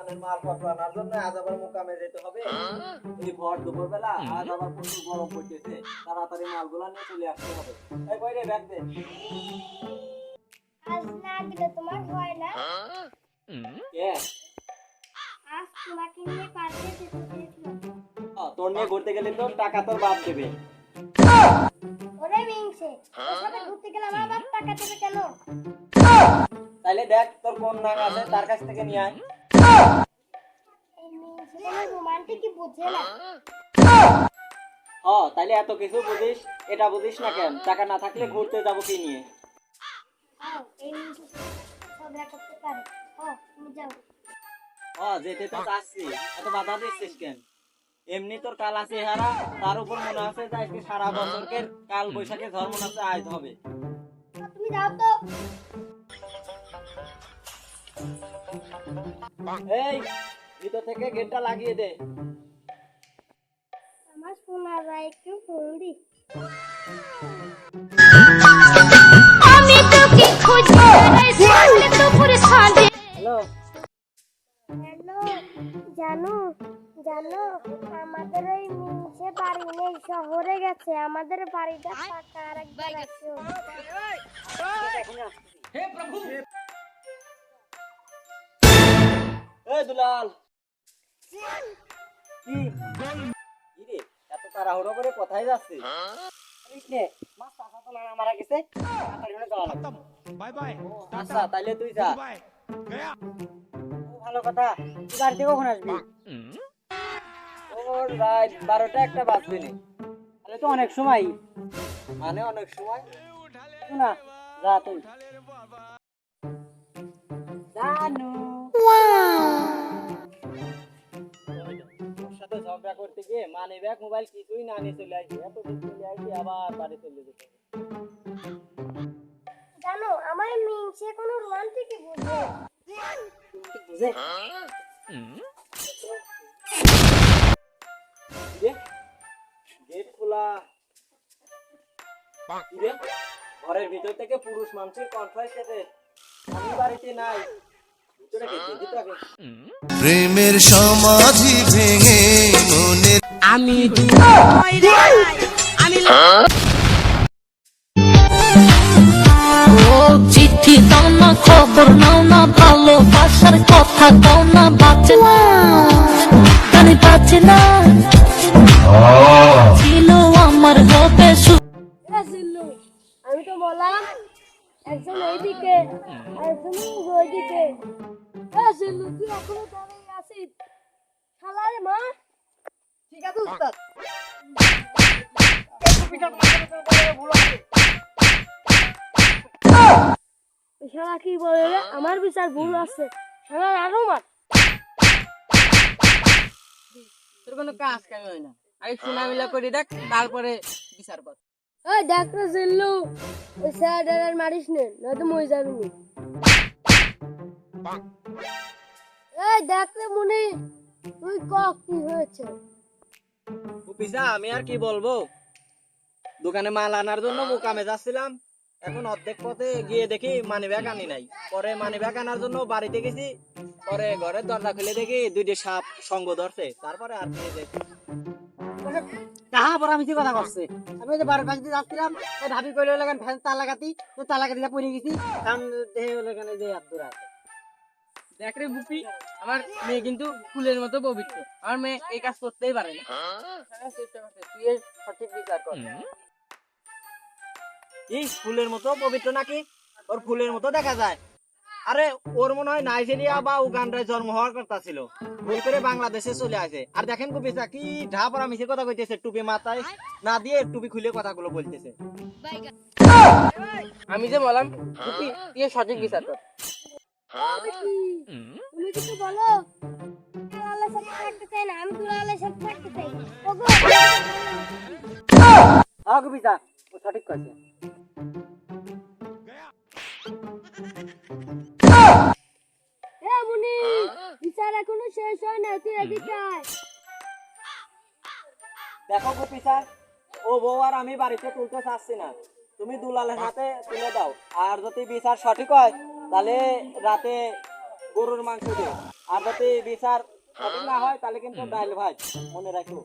দোকানের মালপত্র আনার জন্য আজ আবার মোকামে যেতে হবে। এই ভর দুপুর বেলা আজ আবার প্রচুর গরম পড়তেছে, তাড়াতাড়ি মালগুলা নিয়ে চলে আসতে হবে। এই কই রে, ব্যাগ দে। আজ না দিলে তোমার হয় না। কে? আজ তোমাকে নিয়ে পার্কে যেতে চেয়েছিলাম। তোর নিয়ে ঘুরতে গেলে তো টাকা তোর বাপ দেবে। ওরে মিংসে, তোর সাথে ঘুরতে গেলে আমার বাপ টাকা দেবে কেন? তাইলে দেখ তোর কোন নাং আছে, তার কাছ থেকে নিয়ে আয়। এই মিংসে কোনো রোমান্টিকই বোঝে না। তাইলে এত কিছু বুঝিস, এটা বুঝিস না কেন? টাকা না থাকলে ঘুরতে যাবো কি নিয়ে? এই মিংসে ঝগড়া করতে পারে। তুমি যাও। যেতে তো চাচ্ছি, এত বাধা দিচ্ছিস কেন? এমনি তোর কালা চেহারা, তার উপর মনে আছে যে আজকে সারা বছরকে কাল বৈশাখে ঝড় মনে আছে আজ হবে। তুমি যাও তো। এই ভিতর থেকে গেটটা লাগিয়ে দে। আমার সোনারা একটু ফোন দি। আমি তোকে খুঁজে বেড়াই সাজলে দুপুরে সাজে। হ্যালো, হ্যালো, জানো জানো আমাদের ওই মিংসে বাড়ি নেই, শহরে গেছে। আমাদের বাড়িটা ফাঁকা, আর একবার আসো। এই দুলাল, কি কি রে এত তাড়াহুড়ো করে কোথায় যাচ্ছিস? মাছ চাষা তো না মারা গেছে, তাড়াতাড়ি করে যাওয়া লাগবে। बाय बाय আচ্ছা তাইলে তুই যা। बाय गया ভালো কথা, তুই বাড়িতে কখন আসবি? ওর রাত 12টা একটা বাজবে নি। তাহলে তো অনেক সময়, মানে অনেক সময় না। যা তুই। জানু ওর সাথে ঝগড়া করতে গিয়ে মানি ব্যাগ মোবাইল কিছুই না নিয়ে চলে আসি, এত দূর চলে আসি আবার বাড়ি চলে যেতে হবে। জানো আমার মিংসে কোনো রোমান্টিকই বোঝে না। বুঝে গেট খোলা, কিরে? ঘরের ভিতর থেকে পুরুষ মানুষের কণ্ঠ এসেছে। আমি বাড়িতে নাই, ভিতরে গেছে দিতে আগে। প্রেমের সমাধি ভেঙে মনে আমি ও চিঠি দাও না, খবর নাও না, ভালোবাসার কথা দাও না, বাঁচে না কানে বাঁচে না, ছিল আমার হবে জিল্লু, আমি তো বললাম একজন এইদিকে একজন ওইদিকে। জিল্লু, তুই এখনো দাঁড়িয়ে আছিস? শালার মা। ঠিক আছে উস্তাদ। শালা কি বলে রে? আমার বিচার ভুল আছে। শালার আরো মার। তোর কোনো কাজ কাজ হয় না, আগে শোনা মিলা করে দেখ, তারপরে বিচার কর। ওই দেখ রে জিল্লু, ওই স্যার আর মারিস নে, নয়তো মই যাবি নি। এই দেখ রে মুনি, তুই ক কি হয়েছে? অফিসা আমি আর কি বলবো, দোকানে মাল আনার জন্য মোকামে যাচ্ছিলাম, এখন অর্ধেক পথে গিয়ে দেখি মানি ব্যাগ আনি নাই। পরে মানি ব্যাগ আনার জন্য বাড়িতে গেছি, পরে ঘরের দরজা খুলে দেখি দুইটি সাপ সঙ্গ ধরছে। তারপরে আর কি কাহা পর আমি কথা করছে, আমি যে বারো কাছে যাচ্ছিলাম, ভাবি কইলে লাগান ফ্যান তালাকাতি, তো তালাকাতি পড়ে গেছি, কারণ দেহে ওখানে যে আব্দুর আছে। দেখ রে বুপি, আমার মেয়ে কিন্তু ফুলের মতো পবিত্র, আমার মেয়ে এই কাজ করতেই পারে না। চেষ্টা করছে, তুই এর সঠিক বিচার কর। কি ফুলের মতো পবিত্র নাকি? ওর ফুলের মতো দেখা যায়? আরে ওর মনে হয় নাইজেরিয়া বা উগান্ডায় জন্ম হওয়ার কথা ছিল, ভুল করে বাংলাদেশে চলে আসে। আর দেখেন কবিতা কি ঢাপরা মিশে কথা কইতেছে, টুপি মাথায় না দিয়ে টুপি খুলে কথাগুলো বলতেছে। আমি যে বললাম বুপি, তুই এর সঠিক বিচার কর। তুমি কিছু বলো। আল্লাহর সাথে থাকতে চাই না, আমি তোর আল্লাহর সাথে থাকতে চাই। ওগো হ্যাঁ কবিতা, ও সঠিক কইছে। হে মুনি, বিচার এখনো শেষ হয় না, তুই এদিকে আয়। দেখো কবিতা, ও বউ আর আমি বাড়িতে তুলতে চাচ্ছি না, তুমি দুলালের হাতে তুলে দাও। আর যদি বিচার সঠিক হয় তাহলে রাতে গরুর মাংস দিয়ে। আর যদি বিচার সঠিক না হয় তাহলে কিন্তু ডাল ভাত, মনে রাখো।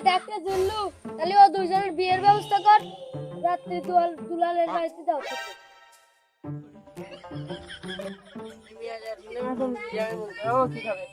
দেখতে জুল্লু, তাহলে ও দুজনের বিয়ের ব্যবস্থা কর, রাত্রি দুলালের বাড়িতে দাও। আমি আজ আর শুনে এখন বিয়ে আমি বলতে, ও কি খাবে?